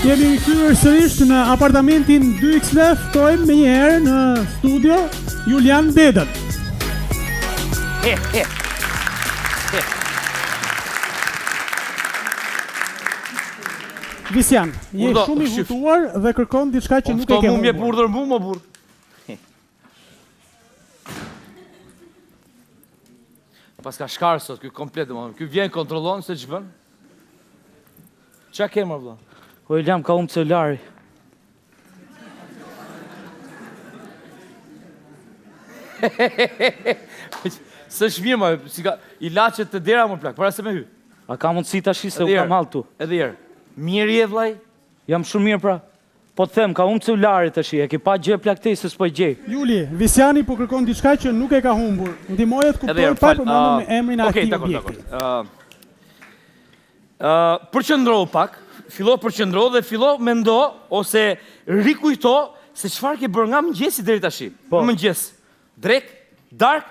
Jemi kthyer sërish në apartamentin 2XL, ftojmë me njëherë në studio Julian Dedën. Visian, je shumë i hutuar dhe kërkon diçka që nuk e ke humbur. Këto mumje burdhër mu, më burr. Pas ka shkarë sot, ky komplet, ky vjen kontrollon se ç'bën. Ç'a ke më vëlla? Po Julian ka humbur celulari. S'është mirë, si ka ilaçet të dera më plak, para se me hy. A ka mundësi tash se u kam hall tu? Edhe herë. Mirë je vllai? Jam shumë mirë pra. Po të them, ka humbur celulari tash, e ke pa gjë plak te se s'po gjej. Juli, Visiani po kërkon diçka që nuk e ka humbur. Ndihmoje të kuptoj pa përmendur me emrin e atij objekti. Përqendro pak, fillo përqendro dhe fillo mendo ose rikujto se çfarë ke bërë nga mëngjesi deri tash. Po. Në mëngjes. Drek, dark.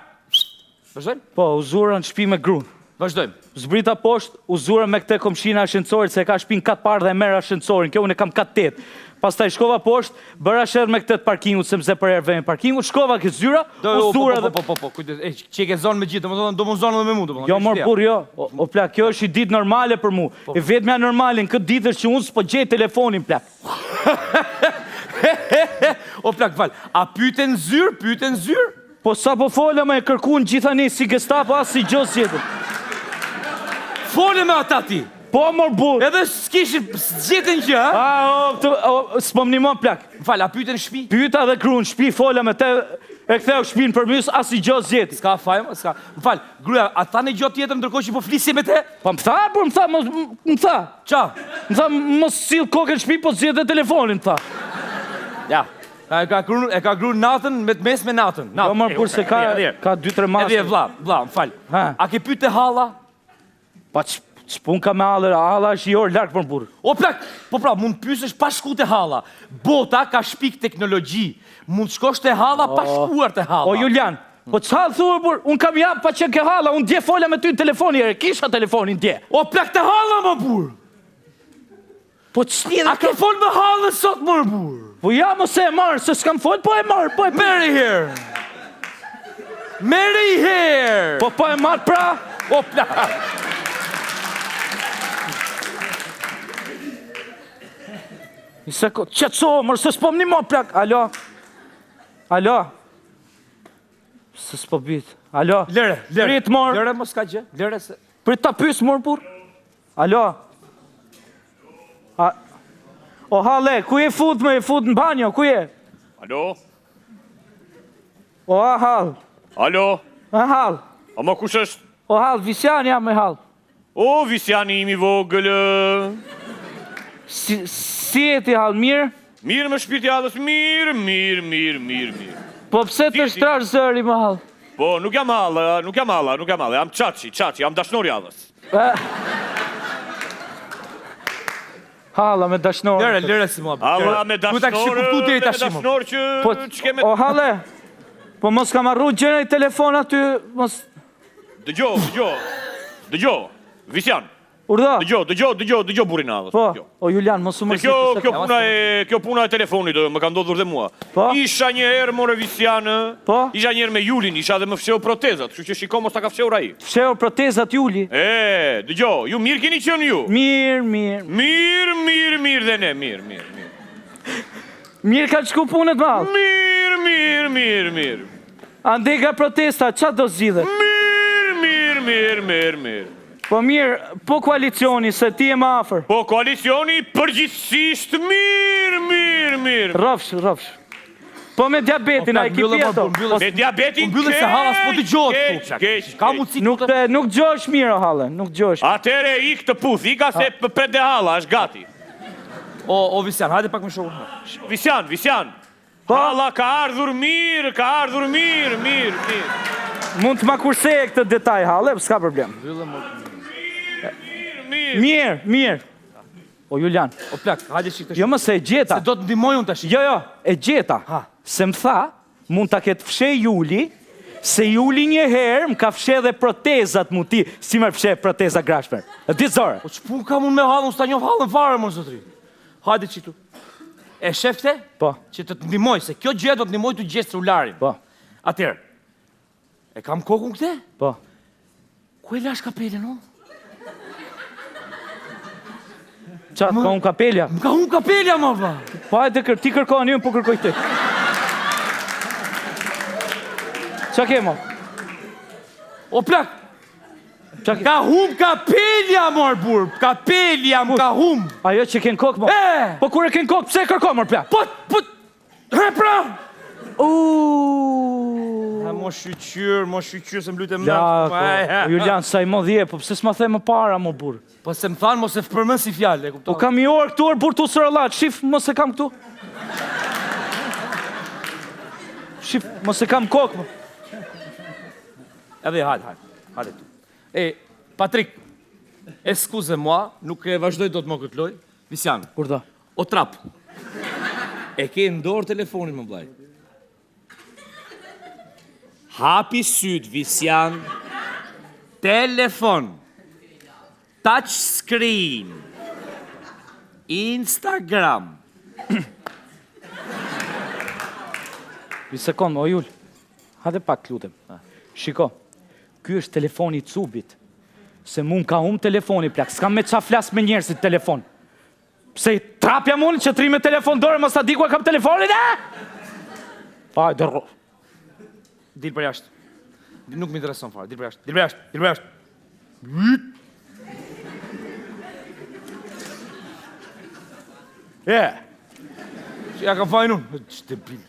Vazhdojmë? Po, u zura në shtëpi me gruan. Vazhdojmë. Zbrita poshtë, u zura me këtë komshina ashencorit se ka shtëpinë 4 parë dhe e merr ashencorin. Kjo unë kam 4-8. Pastaj shkova poshtë, bëra sherr me këtë parkingut se më për herë vjen parkingut, shkova ke zyra, u zura dhe po, kujdes, çe ke zonë me gjithë, domethënë zonë edhe me mua, domethënë. Jo mor burr, jo. O plak, kjo është i ditë normale për mua. E vetmja normale në këtë ditë është që unë s'po gjej telefonin plak. O plak, val, a pyeten zyr? Po sa po fola me kërkuan gjithani si Gestapo as si gjë tjetër. Fole me ata ti. Po mor burr. Edhe s'kishin zgjetën gjë, a? S'po më ndihmon plak. Fal, a pyeten shtëpi? Pyeta dhe gruan shtëpi fola me te, e ktheu shtëpinë përmys as i gjë zgjeti. S'ka fajm, s'ka. Fal, gruaja, a thanë gjë tjetër ndërkohë që po flisje me te? Po më tha. Ça? Më tha mos sill kokën në shtëpi, po zgjet dhe telefonin, tha. Ja. E ka gruan natën me mes me natën. Jo mor burr se ka 2-3 masë. Edhe vlla, fal. A ke pyetë halla? Pa ç'pun ka me halla është i orë larg për burr. O plak, po pra, mund pyesësh pa shku te halla. Bota ka shpik teknologji. Mund shkosh te halla pa shkuar te halla. O Julian, po çfarë thua burr? Un kam jap pa që ke halla, un dje fola me ty në telefoni, kisha telefonin dje. O plak te halla më burr. Po ç'lidh? A ke fol me hallën sot më burr? Po ja mos e marr, se s'kam fol, po e marr, po e Mary here. Po e marr pra. O plak. Qetso, mërë se s'po më një plak. Alo. Se s'po bit. Alo. Lere. Prit mor. Lere mos ka gjë. Lere se. Prit ta pys mor burr. Alo. O hale, ku je fut në banjo, ku je? Alo. O hal. Alo. Hal. A më kush është? O hal, Visiani jam me hal. O, Visiani imi vogël. Si e ti hal, mirë? Mirë me shpirti hallës, mirë. Po pse të shtrash zëri më hal? Po, nuk jam hall, jam Çaçi, jam dashnori hallës. Halla me dashnor. Lere si mua. Halla me dashnor që ç'kemë. O hale, po mos kam arru gjëra i telefon aty, mos... Dëgjo, Visian. Urdhë. Dëgjo burin hallës. Po, o Julian, mos u mërzit. Kjo puna e telefonit më ka ndodhur dhe mua. Isha një herë more Visian. Isha një herë me Julin, isha dhe më fsheu protezat, kështu që shiko mos ta ka fsheur ai. Fsheu protezat Juli? Dëgjo, ju mirë keni qenë ju? Mirë. Mirë dhe ne, mirë. Mirë ka shku punët mal? Mirë. Ande ka protesta, qa do zgjidhe? Mirë. Po mirë, po koalicioni, se ti e më afer. Po koalicioni përgjithsisht mirë. Rrofsh. Po me diabetin, a i kipi ato. Me diabetin Mbyllë se hallas po të gjosh. Ka mundësi. Nuk gjosh mirë, hallë, nuk gjosh. Atere ik të puth, ika se pret dhe halla, është gati. O Visian, hajde pak më shohë. Visian. Halla ka ardhur mirë. Mund të ma kurseje këtë detaj, hallë, s'ka problem. Mirë. O Julian. O plak, hajde shik tash. Jo më se e gjeta. Se do të ndihmoj unë tash. Jo, e gjeta. Se më tha, mund ta ketë fshej Juli, se Juli një herë më ka fshe dhe protezat mu ti, si më fshe proteza grashmer. E di zore. O ç'pun kam unë me hallën, s'ta njoh hallën fare më zotri. Hajde qitu. E shefte? Po. Që të ndihmoj, se kjo gjë do të ndihmoj të gjetë celularin. Po. Atëherë, e kam kokën këte? Po. Ku e lash kapelen, o? Qatë, ka unë kapelja? Më ka unë kapelja, ma vla. Po hajde, ti kërkoni, unë po kërkoj ti. Qa ke, mo? O plak, ka hum kapelja, mor burë. Kapelja më ka hum. Ajo që ken kokë, mo? Po kur e ken kokë, pse e kërko, mor plak? Po, he pra! Mo shqyqyr, se më lutë e më Lako, Julian, sa i mo dhje, po pse s'ma the më para, mo burë? Po se më thanë, mos e përmën si fjallë, e kuptohet. Po kam i orë këtu, burë tu sërëllat, shif, mos e kam këtu. Shif, mos e kam kokë, mo. Edhe, hajde tu. E, Patrik, eskuze mua, nuk e vazhdoj do të më këtë loj. Visian. Kur da? O trap. E ke ndorë telefonin, më blaj. Hapi syt, Visian. Telefon. Touch screen. Instagram. Një sekundë, o Jull. Hade pak lutem. Shiko, ky është telefoni i Cubit. Se mun ka telefoni plak. S'kam me qa flas me njerëzit telefon. Pse i trapja mun që tri me telefon dore, mos ta di ku e kam telefonin, Hajde, rro. Dil për jashtë. Nuk më intereson fare. Dil për jashtë. Ja kam fajnë unë. Që debil.